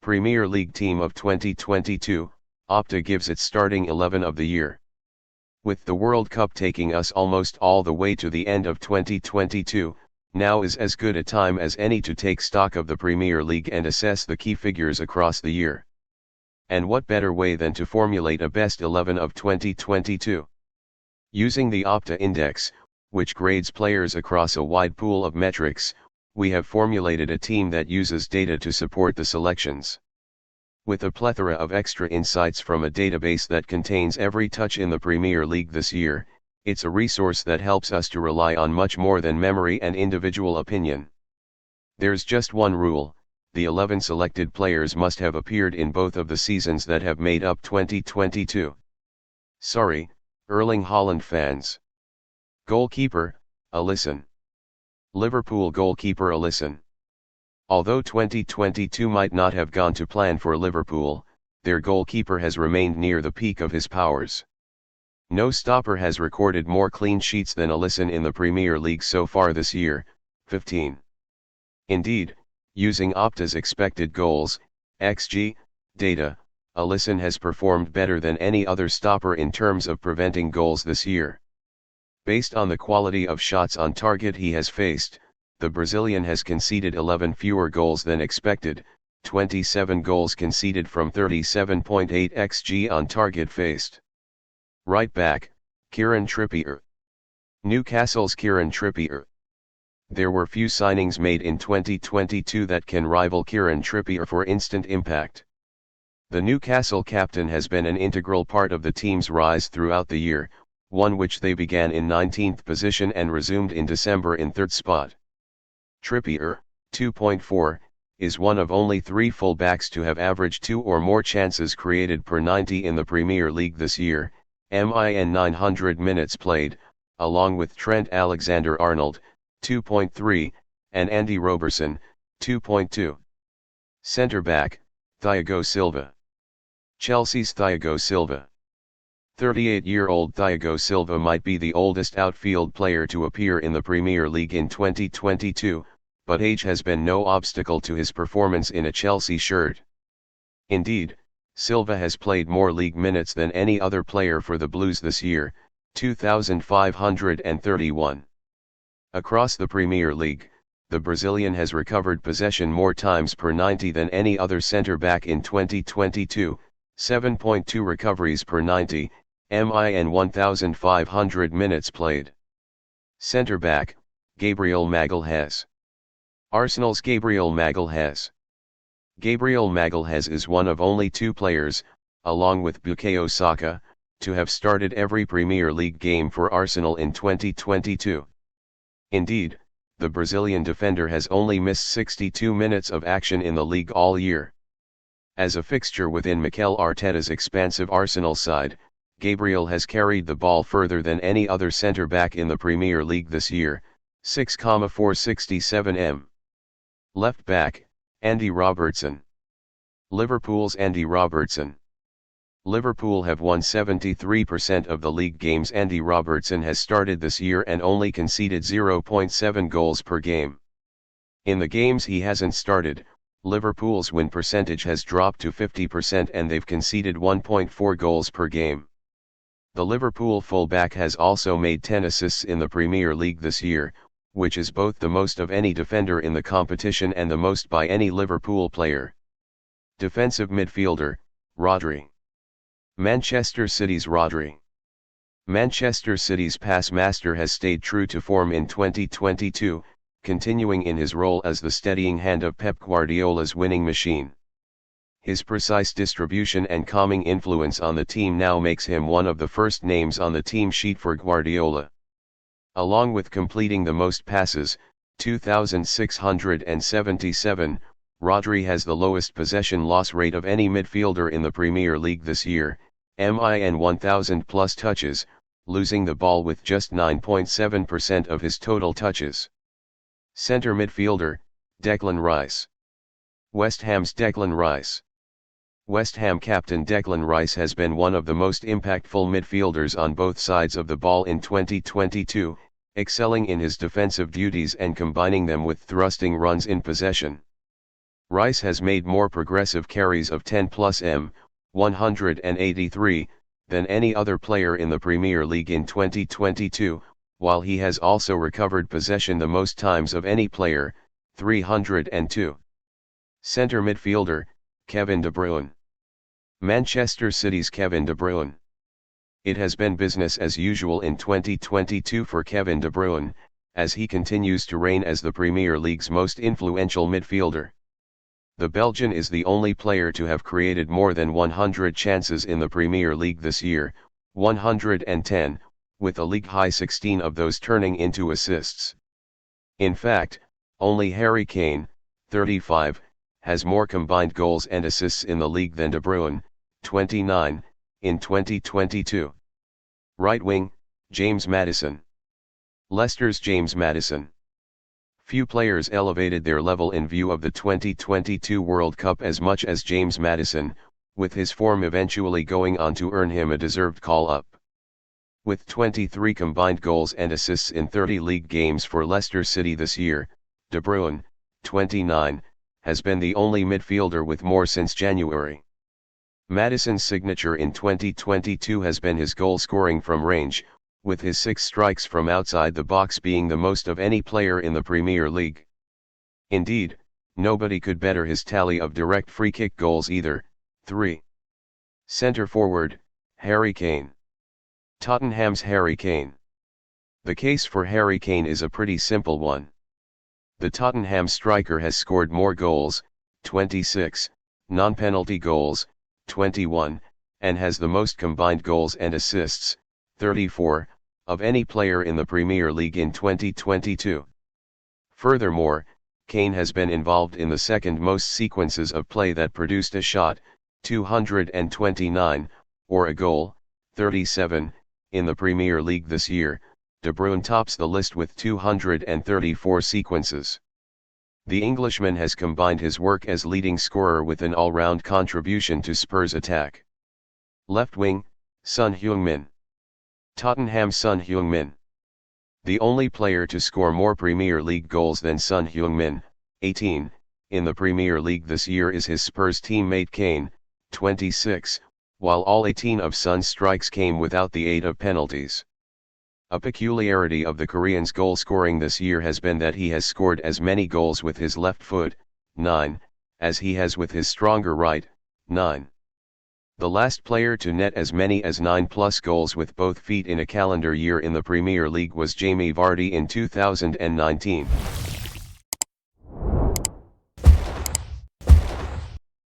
Premier League team of 2022, Opta gives its starting 11 of the year. With the World Cup taking us almost all the way to the end of 2022, now is as good a time as any to take stock of the Premier League and assess the key figures across the year. And what better way than to formulate a best 11 of 2022? Using the Opta Index, which grades players across a wide pool of metrics, we have formulated a team that uses data to support the selections. With a plethora of extra insights from a database that contains every touch in the Premier League this year, it's a resource that helps us to rely on much more than memory and individual opinion. There's just one rule: the 11 selected players must have appeared in both of the seasons that have made up 2022. Sorry, Erling Haaland fans. Goalkeeper, Alisson. Liverpool goalkeeper Alisson. Although 2022 might not have gone to plan for Liverpool, their goalkeeper has remained near the peak of his powers. No stopper has recorded more clean sheets than Alisson in the Premier League so far this year, 15. Indeed, using Opta's expected goals, XG, data, Alisson has performed better than any other stopper in terms of preventing goals this year. Based on the quality of shots on target he has faced, the Brazilian has conceded 11 fewer goals than expected, 27 goals conceded from 37.8 xG on target faced. Right back, Kieran Trippier. Newcastle's Kieran Trippier. There were few signings made in 2022 that can rival Kieran Trippier for instant impact. The Newcastle captain has been an integral part of the team's rise throughout the year, one which they began in 19th position and resumed in December in 3rd spot. Trippier, 2.4, is one of only 3 fullbacks to have averaged 2 or more chances created per 90 in the Premier League this year, min 900 minutes played, along with Trent Alexander-Arnold, 2.3, and Andy Robertson, 2.2. Centre-back, Thiago Silva. Chelsea's Thiago Silva. 38-year-old Thiago Silva might be the oldest outfield player to appear in the Premier League in 2022, but age has been no obstacle to his performance in a Chelsea shirt. Indeed, Silva has played more league minutes than any other player for the Blues this year, 2,531. Across the Premier League, the Brazilian has recovered possession more times per 90 than any other centre-back in 2022, 7.2 recoveries per 90, min 1,500 minutes played. Centre-back, Gabriel Magalhaes. Arsenal's Gabriel Magalhaes. Gabriel Magalhaes is one of only 2 players, along with Bukayo Saka, to have started every Premier League game for Arsenal in 2022. Indeed, the Brazilian defender has only missed 62 minutes of action in the league all year. As a fixture within Mikel Arteta's expansive Arsenal side, Gabriel has carried the ball further than any other centre-back in the Premier League this year, 6,467 m. Left back, Andy Robertson. Liverpool's Andy Robertson. Liverpool have won 73% of the league games Andy Robertson has started this year and only conceded 0.7 goals per game. In the games he hasn't started, Liverpool's win percentage has dropped to 50% and they've conceded 1.4 goals per game. The Liverpool fullback has also made 10 assists in the Premier League this year, which is both the most of any defender in the competition and the most by any Liverpool player. Defensive midfielder, Rodri. Manchester City's Rodri. Manchester City's pass master has stayed true to form in 2022, continuing in his role as the steadying hand of Pep Guardiola's winning machine. His precise distribution and calming influence on the team now makes him one of the first names on the team sheet for Guardiola. Along with completing the most passes, 2,677, Rodri has the lowest possession loss rate of any midfielder in the Premier League this year, min 1,000 plus touches, losing the ball with just 9.7% of his total touches. Centre midfielder, Declan Rice. West Ham's Declan Rice. West Ham captain Declan Rice has been one of the most impactful midfielders on both sides of the ball in 2022, excelling in his defensive duties and combining them with thrusting runs in possession. Rice has made more progressive carries of 10 plus m, 183, than any other player in the Premier League in 2022, while he has also recovered possession the most times of any player, 302. Centre midfielder, Kevin De Bruyne. Manchester City's Kevin De Bruyne. It has been business as usual in 2022 for Kevin De Bruyne, as he continues to reign as the Premier League's most influential midfielder. The Belgian is the only player to have created more than 100 chances in the Premier League this year, 110, with a league-high 16 of those turning into assists. In fact, only Harry Kane, 35, has more combined goals and assists in the league than De Bruyne, 29, in 2022. Right wing, James Maddison. Leicester's James Maddison. Few players elevated their level in view of the 2022 World Cup as much as James Maddison, with his form eventually going on to earn him a deserved call-up. With 23 combined goals and assists in 30 league games for Leicester City this year, De Bruyne, 29, has been the only midfielder with more since January. Maddison's signature in 2022 has been his goal scoring from range, with his 6 strikes from outside the box being the most of any player in the Premier League. Indeed, nobody could better his tally of direct free-kick goals either, 3. Centre forward, Harry Kane. Tottenham's Harry Kane. The case for Harry Kane is a pretty simple one. The Tottenham striker has scored more goals, 26, non-penalty goals, 21, and has the most combined goals and assists, 34, of any player in the Premier League in 2022. Furthermore, Kane has been involved in the second most sequences of play that produced a shot, 229, or a goal, 37, in the Premier League this year. De Bruyne tops the list with 234 sequences. The Englishman has combined his work as leading scorer with an all-round contribution to Spurs' attack. Left wing, Son Heung-min. Tottenham's Son Heung-min. The only player to score more Premier League goals than Son Heung-min, 18, in the Premier League this year is his Spurs teammate Kane, 26, while all 18 of Son's strikes came without the aid of penalties. A peculiarity of the Korean's goal scoring this year has been that he has scored as many goals with his left foot, 9, as he has with his stronger right, 9. The last player to net as many as 9+ goals with both feet in a calendar year in the Premier League was Jamie Vardy in 2019.